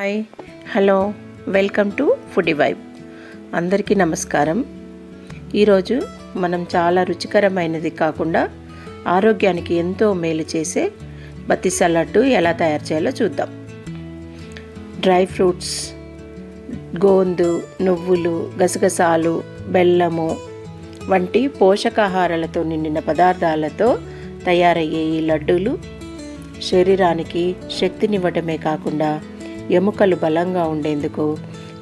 Hi hello welcome to foodie vibe. అందరికీ నమస్కారం. ఈరోజు మనం చాలా రుచికరమైనది కాకుండా ఆరోగ్యానికి ఎంతో మేలు చేసే బతిస లడ్డు ఎలా తయారు చేయాలో చూద్దాం. డ్రై ఫ్రూట్స్, గోందు, నువ్వులు, గసగసాలు, బెల్లము వంటి పోషకాహారాలతో నిండిన పదార్థాలతో తయారయ్యే ఈ లడ్డూలు శరీరానికి శక్తినివ్వడమే కాకుండా ఎముకలు బలంగా ఉండేందుకు,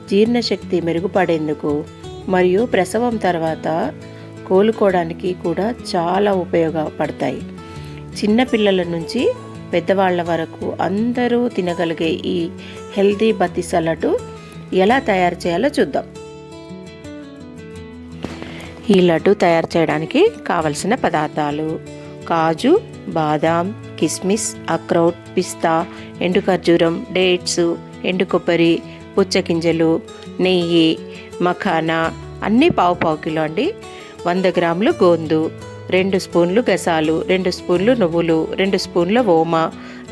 జీర్ణశక్తి మెరుగుపడేందుకు మరియు ప్రసవం తర్వాత కోలుకోవడానికి కూడా చాలా ఉపయోగపడతాయి. చిన్నపిల్లల నుంచి పెద్దవాళ్ళ వరకు అందరూ తినగలిగే ఈ హెల్తీ బతిస లడ్డు ఎలా తయారు చేయాలో చూద్దాం. ఈ లడ్డు తయారు చేయడానికి కావలసిన పదార్థాలు: కాజు, బాదాం, కిస్మిస్, అక్రౌట్, పిస్తా, ఎండు ఖర్జూరం, డేట్స్, ఎండు కొబ్బరి, పుచ్చగింజలు, నెయ్యి, మఖానా అన్నీ పావు కిలో అండి. 100 గ్రాములు గోందు, 2 స్పూన్లు గసాలు, 2 స్పూన్లు నువ్వులు, 2 స్పూన్ల ఓమా,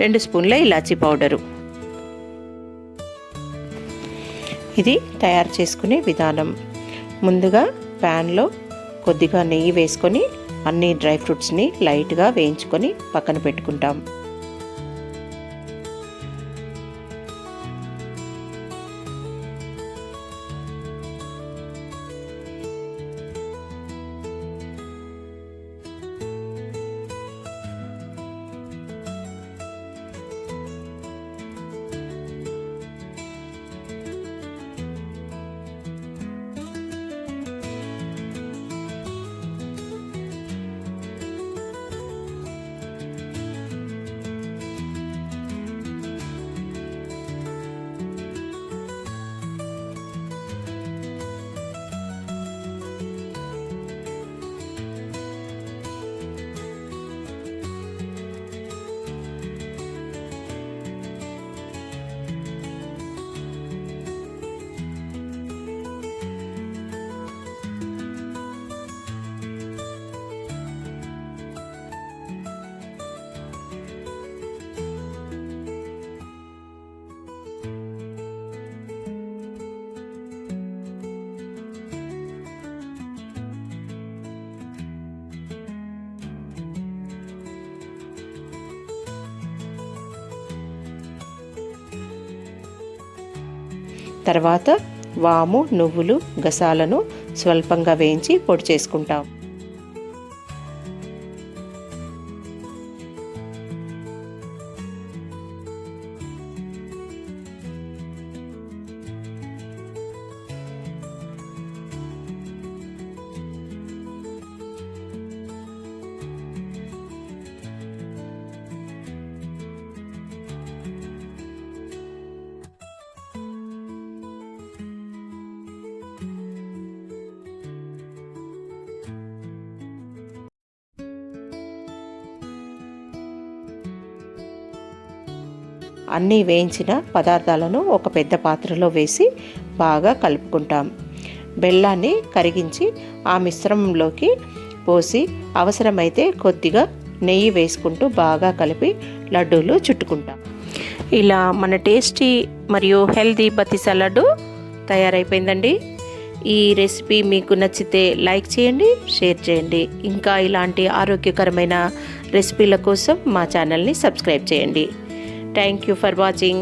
2 స్పూన్ల ఇలాచీ పౌడరు. ఇది తయారు చేసుకునే విధానం: ముందుగా ప్యాన్లో కొద్దిగా నెయ్యి వేసుకొని అన్ని డ్రై ఫ్రూట్స్ని లైట్గా వేయించుకొని పక్కన పెట్టుకుంటాం. తర్వాత వాము, నువ్వులు, గసాలను స్వల్పంగా వేయించి పొడి చేసుకుంటాం. అన్నీ వేయించిన పదార్థాలను ఒక పెద్ద పాత్రలో వేసి బాగా కలుపుకుంటాం. బెల్లాన్ని కరిగించి ఆ మిశ్రమంలోకి పోసి అవసరమైతే కొద్దిగా నెయ్యి వేసుకుంటూ బాగా కలిపి లడ్డూలు చుట్టుకుంటాం. ఇలా మన టేస్టీ మరియు హెల్తీ బతిస లడ్డు తయారైపోయిందండి. ఈ రెసిపీ మీకు నచ్చితే లైక్ చేయండి, షేర్ చేయండి. ఇంకా ఇలాంటి ఆరోగ్యకరమైన రెసిపీల కోసం మా ఛానల్ని సబ్స్క్రైబ్ చేయండి. Thank you for watching.